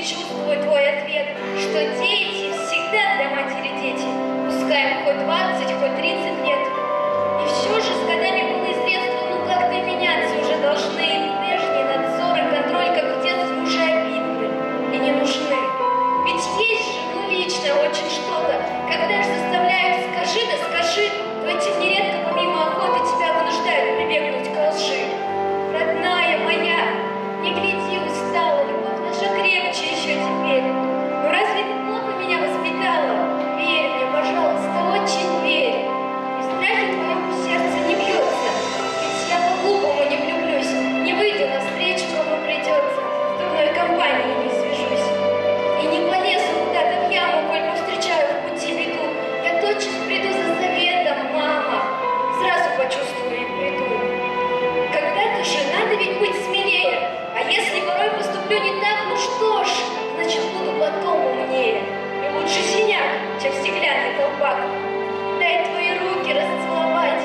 предчувствую твой ответ, что дети всегда для матери дети, пускай им хоть 20, хоть 30 лет. И все же с годами было из детства, ну как-то меняться уже должны. Прежний надзор и контроль, как в детстве, уже обидны и не нужны. Ведь есть же, ну личное очень что-то, когда же заставляют скажи, да скажи, то этим нередко помимо охоты тебя вынуждают прибегнуть к лжи. Родная моя, не гляди, устала, любовь наша крепче еще теперь. Но разве ты плохо меня воспитала? Верь мне, пожалуйста, очень верь. И в страхе твоем сердце не бьется, ведь я по-глупому не влюблюсь, не выйду навстречу, кому придется, с дурной компанией не свяжусь. И не полезу куда-то в яму, коль повстречаю в пути беду. Я тотчас приду за советом, мама, сразу почувствую и приду. Когда-то же надо ведь быть смелее, а если порой поступлю не так, ну что ж, значит буду потом умнее. И лучше синяк, чем стеклянный колпак. Дай твои руки расцеловать,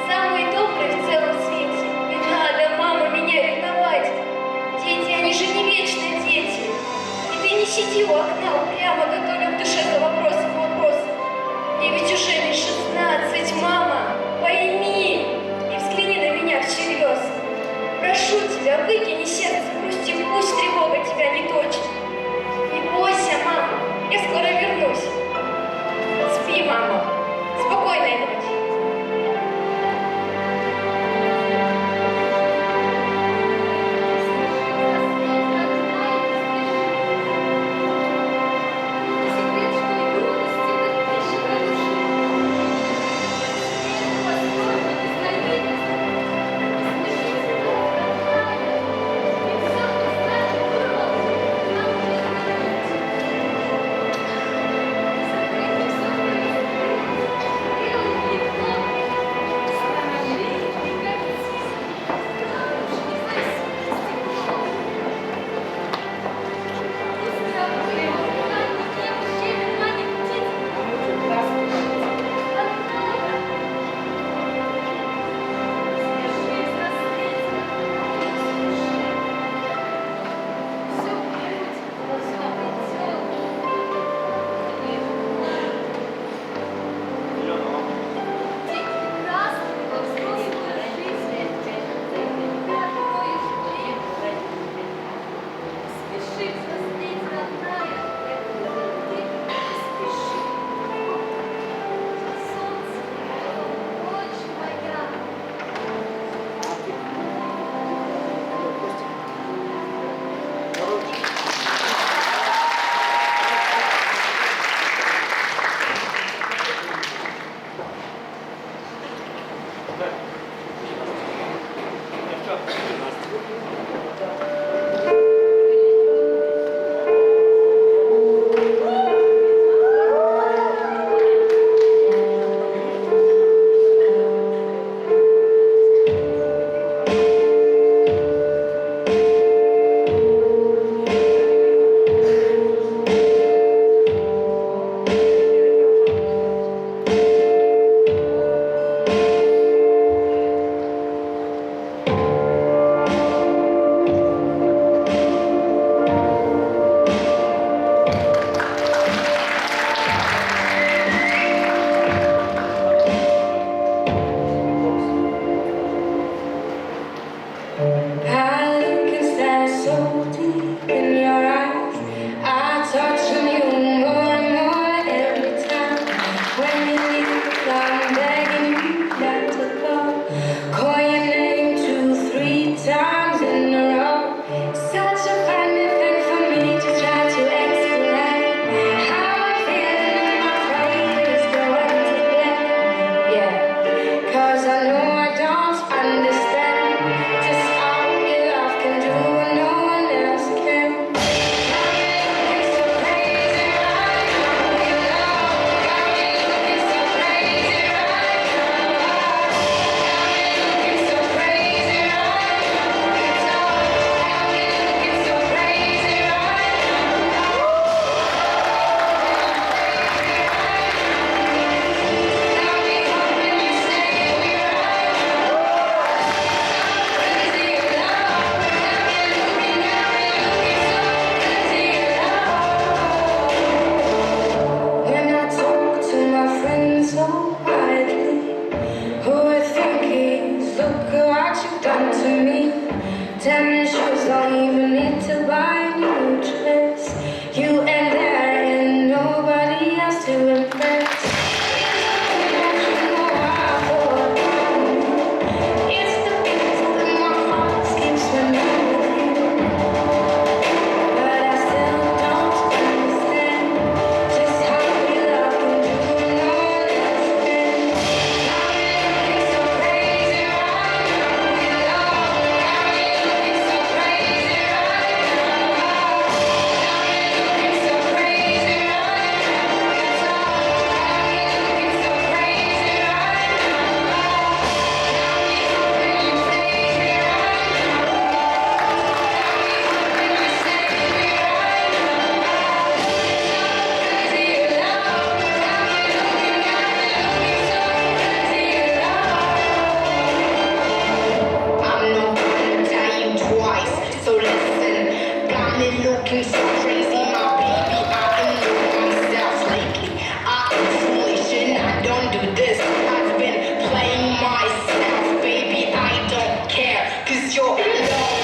самые добрые в целом свете. Не надо, мама, меня ревновать. Дети, они же не вечные дети. И ты не сиди у окна упрямо, готовя в душе за вопросом вопрос. Мне ведь уже лишь 16, мама, пойми и взгляни на меня всерьез. Прошу тебя, выкини сердце грусти, пусть тревога тебя не точит. Не бойся, мама, я скоро вернусь. Спи, мама, спокойной ночи. been looking so crazy, my baby. I don't know myself lately. I am foolish and I don't do this. I've been playing myself, baby. I don't care, 'cause you're love.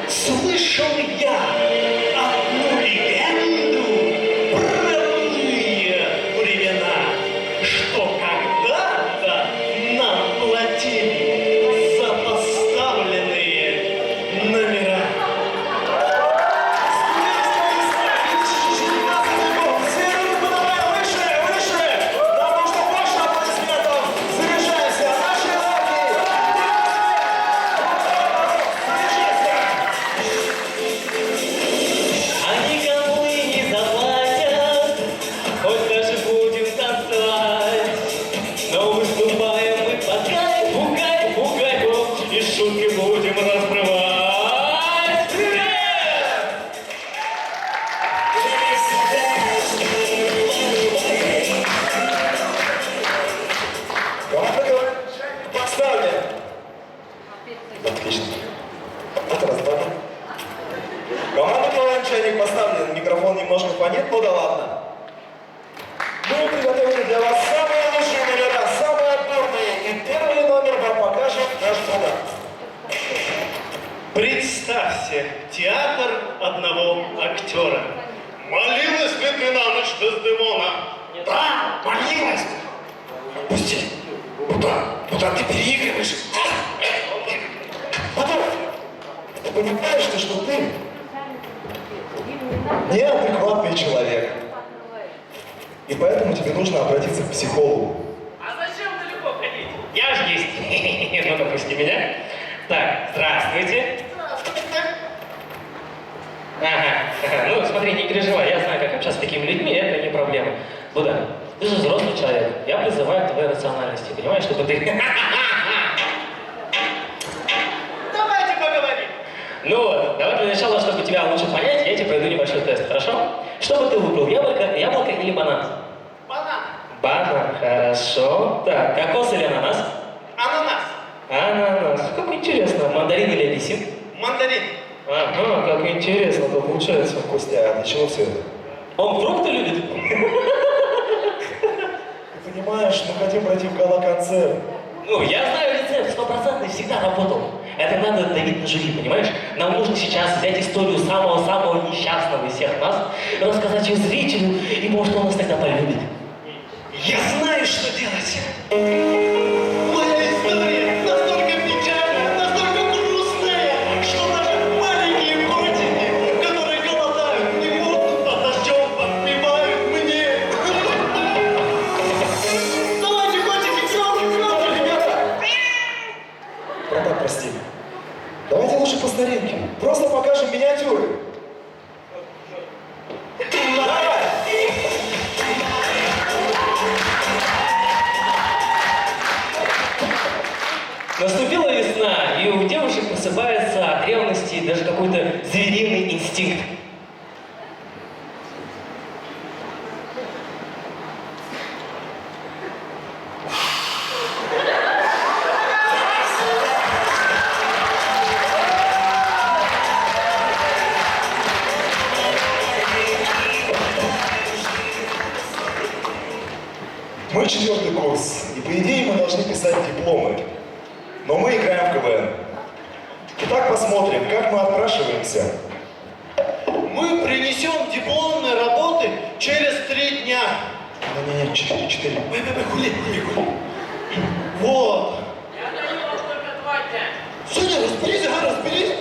Слышал я одну легенду про былые времена, что когда-то нам платили за поставленные номера. Они никому и не заплатят, хоть даже будем танцевать. Но выступаем мы по кайфу, кайфу, кайфу, и шутки будем раскрывать. Поставлен. Отлично. Вот раз, два. Команда «Каланчайник» поставлен. Микрофон немножко фонит, ну да ладно. Мы приготовили для вас самые лучшие номера, самые отборные. И первый номер вам покажет наш Богдан. Представьте, театр одного актера. Молилась ли ты на ночь Дездемона? Да, молилась. Пусти. Куда ты переигрываешь? Потом, ты понимаешь, что ты неадекватный человек. И поэтому тебе нужно обратиться к психологу. А зачем далеко ходить? Я же есть. Ну, допусти меня. Так, здравствуйте. Ага. Ну, смотри, не переживай. Я знаю, как общаться с такими людьми, это не проблема. Буда, ты же взрослый человек. Я призываю к твоей рациональности, понимаешь, чтобы ты... Давайте поговорим. Ну вот, давай для начала, чтобы тебя лучше понять, я тебе пройду небольшой тест, хорошо? Что бы ты выбрал, яблоко или банан? Банан. Банан, хорошо. Так, кокос или ананас? Ананас. Ананас. Как интересно. Мандарин или апельсин? Мандарин. Ага, как интересно-то получается. Костя, а для чего все это? Он фрукты любит? Ты понимаешь, мы хотим пройти в гала-концерт. Ну, я знаю рецепт, стопроцентный, всегда работал. Это надо давить на жюри, понимаешь? Нам нужно сейчас взять историю самого-самого несчастного из всех нас, рассказать ее зрителю, и может он нас тогда полюбит. Я знаю, что делать. Моя история настолько печальная, настолько грустная, что даже маленькие котики, которые голодают, не могут под дождем подпевают мне. Давайте, котики, громче, ребята. Братан, прости. Давайте лучше по старинке. Просто покажем миниатюры. Давай! Наступила весна, и у девушек просыпается от ревности даже какой-то звериный инстинкт. Мы 4-й курс, и по идее мы должны писать дипломы. Но мы играем в КВН. Итак, посмотрим, как мы отпрашиваемся. Мы принесем дипломные работы через 3 дня. Не, 4. Хули. Вот. Я даю вам только 2 дня. Соня, разберись, разберись.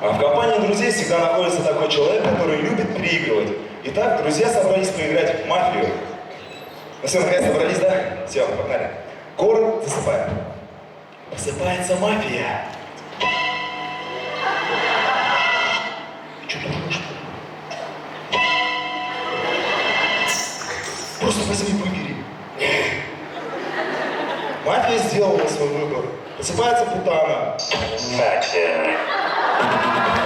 А в компании друзей всегда находится такой человек, который любит переигрывать. Итак, друзья собрались поиграть в мафию. Ну все, наконец собрались, да? Все, погнали. Город засыпает. Просыпается мафия. Че, дурак, что ли? Просто возьми, выбери. Мафия сделала свой выбор. Просыпается путана.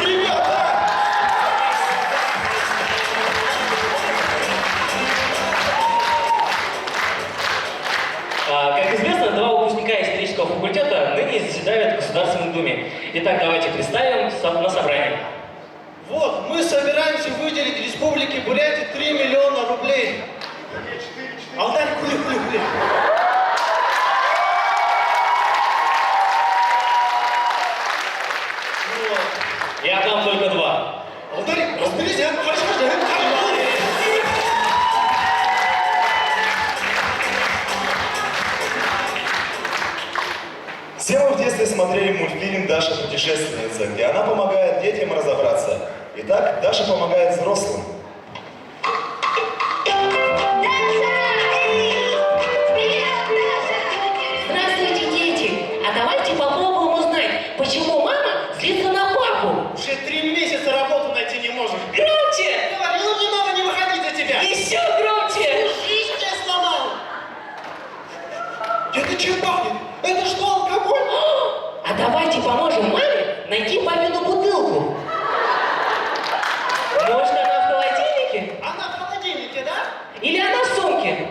Ребята! Как известно, 2 выпускника исторического факультета ныне заседает в Государственной Думе. Итак, давайте представим на собрании. Вот, мы собираемся выделить Республике Бурятия 3 миллиона рублей. Алтай, хули. Я дам только 2. Алтай, разберись, я Все мы в детстве смотрели мультфильм «Даша путешественница», где она помогает детям разобраться. Итак, Даша помогает взрослым. Здравствуйте, дети! А давайте попробуем узнать, почему мама злится на папу. уже 3 месяца работу найти не можешь. Громче! Говорила, не надо не выходить за тебя. Еще громче! Жизнь тебя сломал. Это чем пахнет? Это что, алкоголь? А давайте поможем маме найти папину бутылку. Может, она в холодильнике? Она в холодильнике, да? Или она в сумке?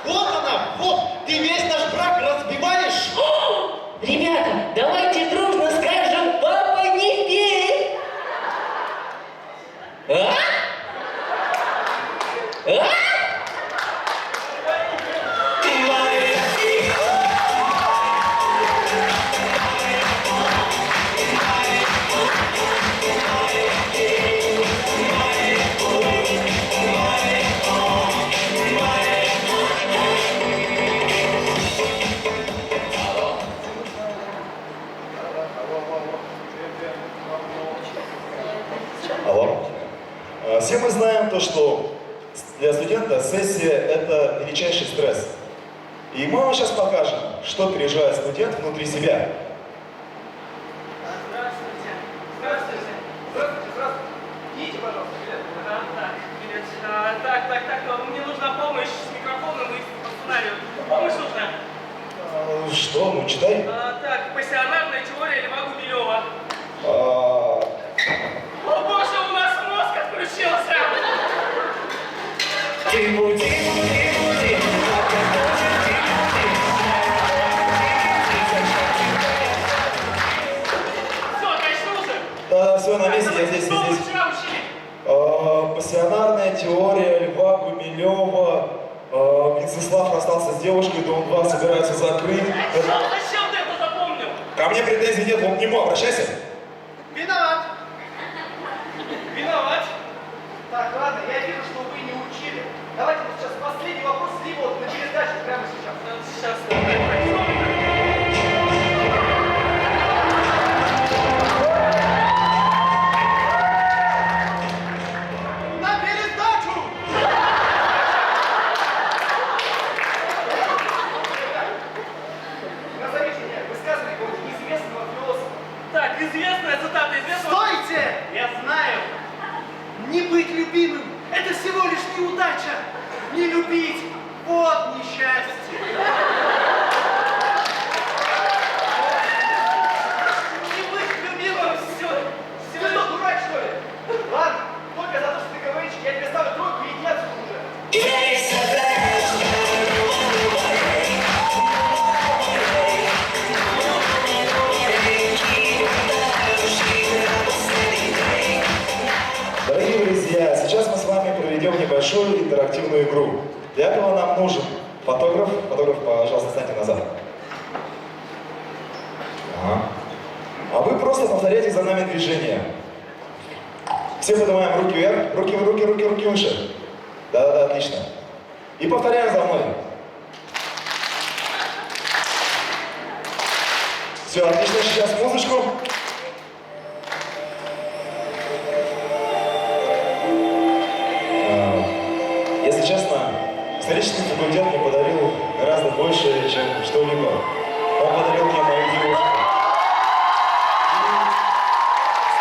Вот она, вот. Ты весь наш брак разбиваешь. Ребята, давайте дружно скажем: папа, не пей! А? А? Алло. Все мы знаем то, что для студента сессия – это величайший стресс. И мы вам сейчас покажем, что переживает студент внутри себя. Здравствуйте. Идите, пожалуйста, билет. Билет. Так. Мне нужна помощь с микрофоном и по сценарию. Помощь нужна. Что? Ну, читай. Так, пассионарная теория Льва Гумилева. А, О боже, у нас мозг отключился! Все, качнулся? Да, все на месте, я здесь, Что вы здесь. вчера учили? Пассионарная теория Льва Гумилева. Венцеслав расстался с девушкой, дом 2 собирается закрыть. Зачем ты это запомнил? Ко мне претензий нет, он к нему обращайся. Виноват. Виноват. Так, ладно, я вижу, что вы не учили. Давайте вот сейчас последний вопрос, либо вот на пересдачу прямо сейчас. Сейчас. На пересдачу! Назовите мне высказывание какого-то известного философа. Так, известная цитата известного... Стойте! Я знаю! Не быть любимым – это всего лишь неудача. Не любить – вот несчастье. Не быть любимым – все. Ты что, дурак, что ли? Ладно, только за то, что ты КВНщик, я тебе ставлю тройку и иди отсюда уже. Дорогие друзья, сейчас мы с вами проведем небольшую интерактивную игру. Для этого нам нужен фотограф. Фотограф, пожалуйста, встаньте назад. Ага. А вы просто повторяйте за нами движение. Все поднимаем руки вверх, руки выше. Да, отлично. И повторяем за мной. Все, отлично, сейчас музычку. Если честно, исторический факультет мне подарил гораздо больше, чем что-либо. Он подарил мне мою девушку.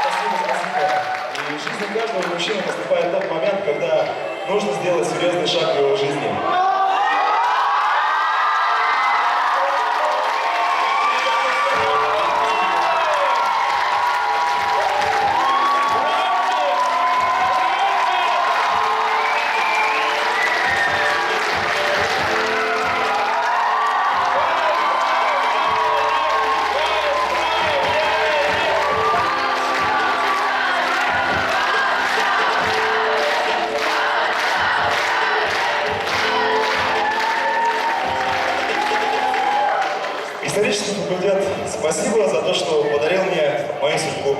Спасибо. И в жизни каждого мужчины наступает тот момент, когда нужно сделать серьезный шаг в его жизни. исторический факультет, спасибо за то, что подарил мне мою судьбу.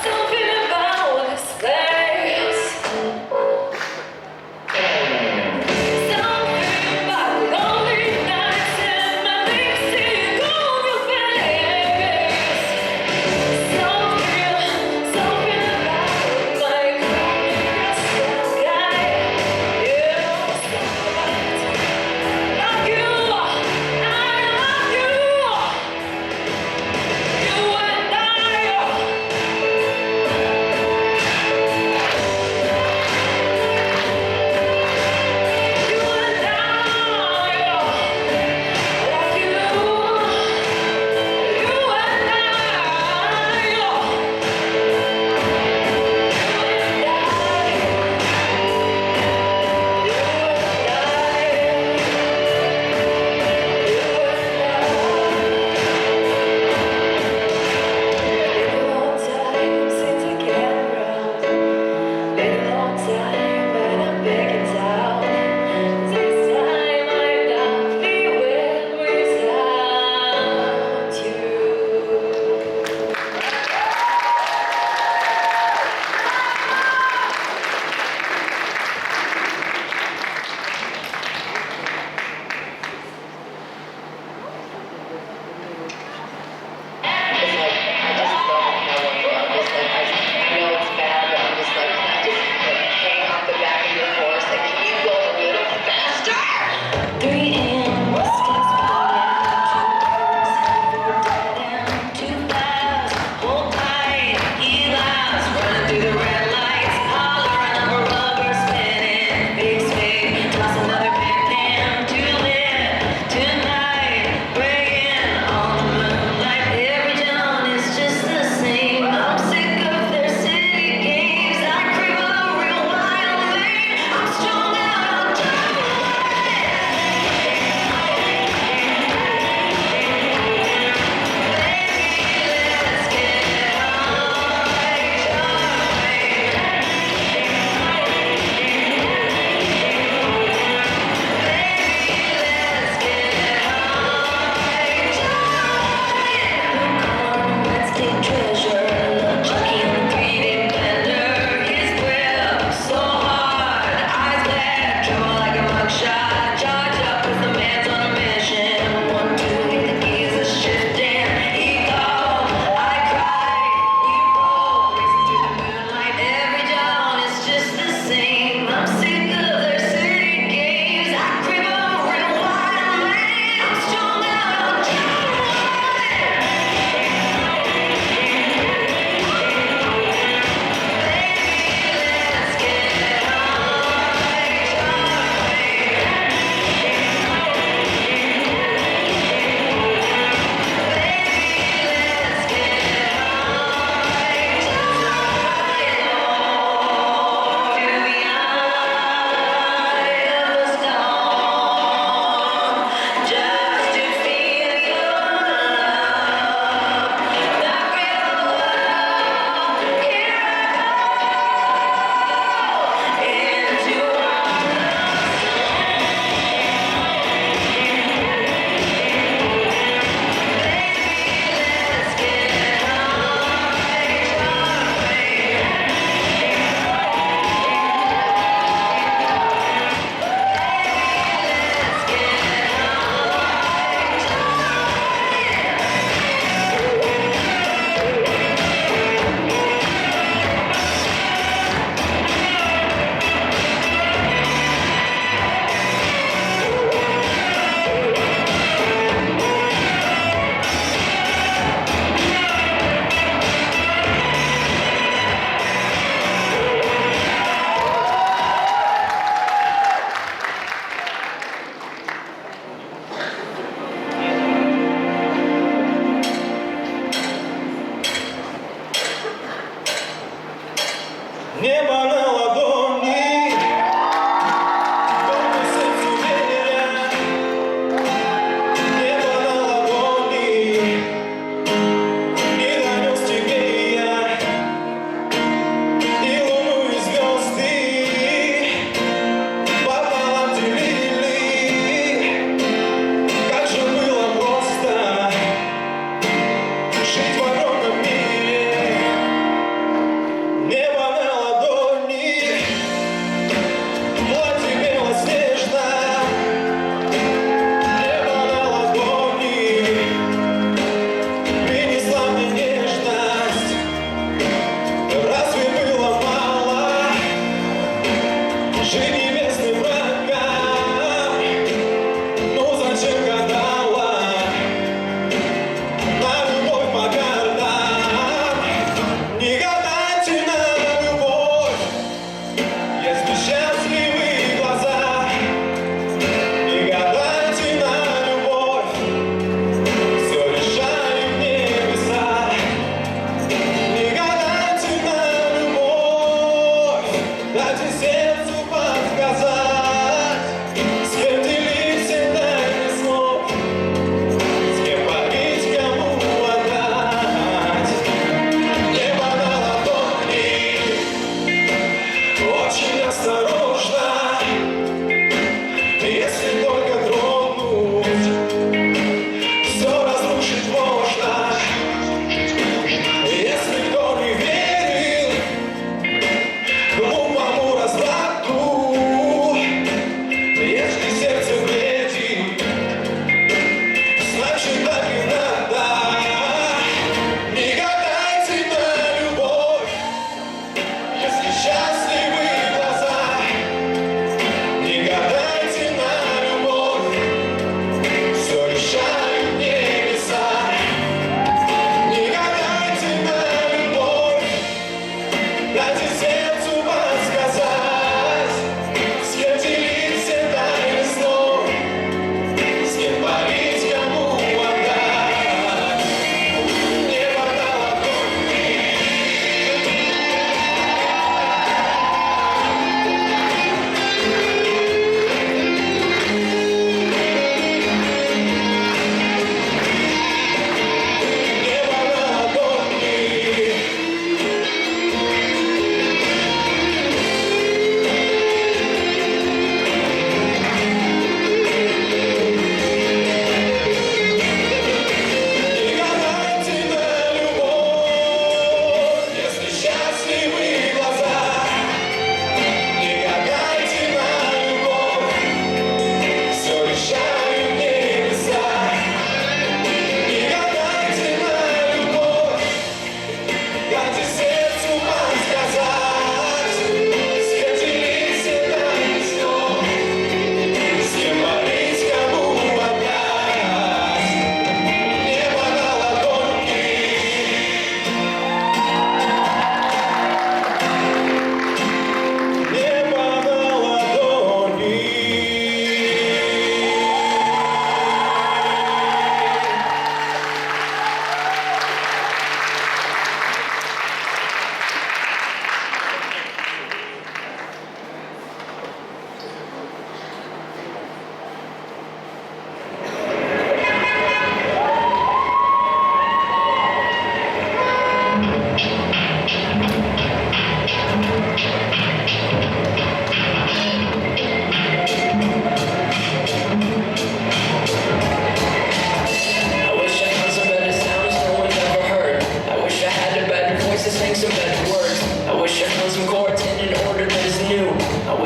Something about this place. Something about lonely nights and my lipstick on your face. Something about my crystal sky. Yeah, something about you. I love you. You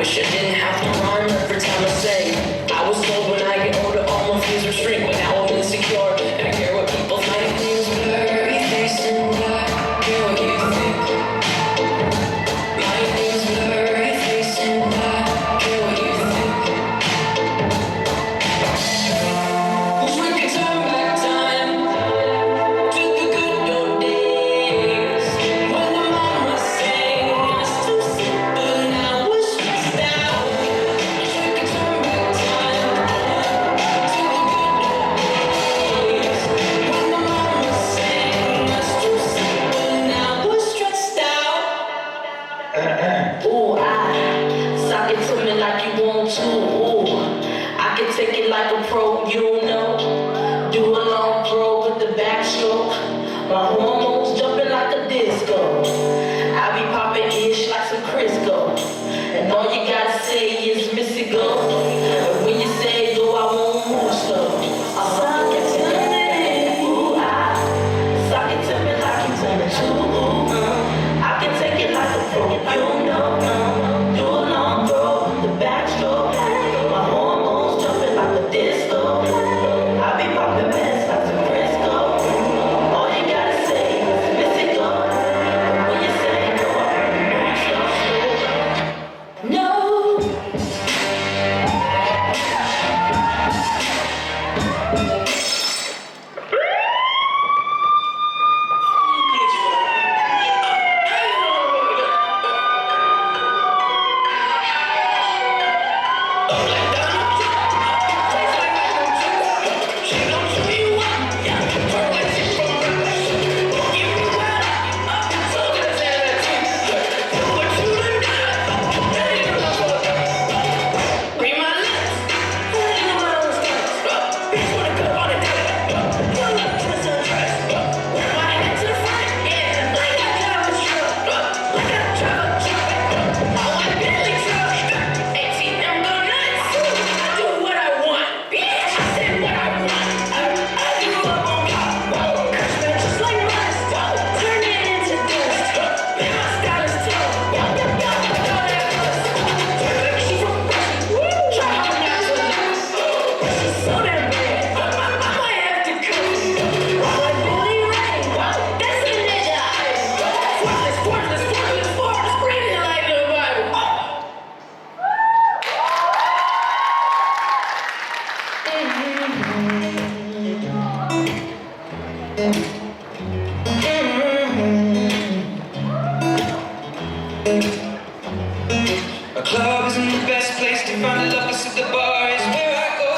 Wish I didn't have to rhyme every time I say. I was told when I get older all my fears would shrink, but now I'm insecure and I care what people think. My name's blurry face and I care what you think. My name's blurry face and I care what you think. Wish we could turn back time to the good old days when the mama sang us to sleep, but I was stressed out. Wish we could turn back time to the good old days when the mama sang us to sleep, but I was stressed out. Ooh, sock it to me like you want to. Ooh, I can take it like a pro, you know. Do a long throw with the backstroke. My hormones jumping like a disco. I be popping ish like some Crisco. And all you gotta say is Missy go. But when you say go, I want more stuff. Sock it to me. Ooh, sock it to me like you tell me to. I can take it like a pro, you know. Do a long throw with the backstroke. My hormones jumping like a disco. I be popping mess like some Crisco. All you gotta say is Missy go. When you say go, I want more stuff. No. A club isn't the best place to find a lover, so the bar is where I go.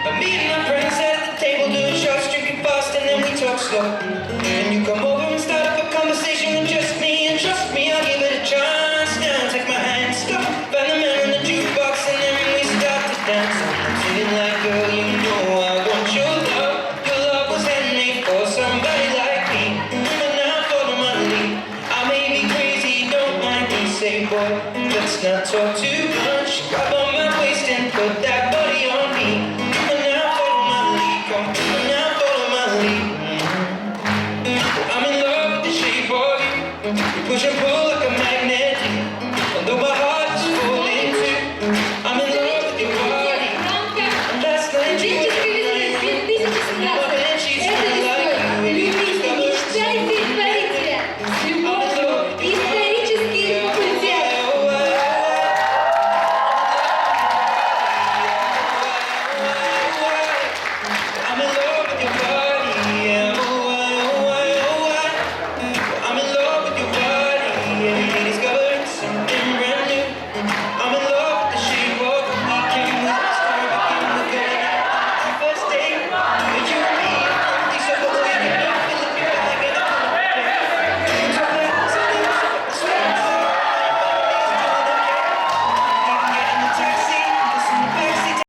I meet my friends at the table, doing shots, drinking fast, and then we talk slow. And you come over and start up a conversation with just me, and trust me, I'll give it a chance. Now take my hand, stop, find the man in the jukebox, and then we start to dance. I'm singing like, girl, you know I want your love. Your love was handmade for somebody like me. But now follow my lead. I may be crazy, don't mind me, say boy, let's not talk too much. Grab on my waist and put that body on me. Come on now, follow my lead. Come on now, follow my lead. I'm in love with the shape of you. You push and pull like a magnet. Although my heart is falling too. I'm in love with your body. And last night you were like me. Now my bed sheets feel like you. And you discover Мечтайте и творите с любовью и исторический факультет. I'm in love with your body, yeah, I'm in love with your body, every day discovering something brand new. I'm in love with the shape of the weekend, with the story begin with the first date. With you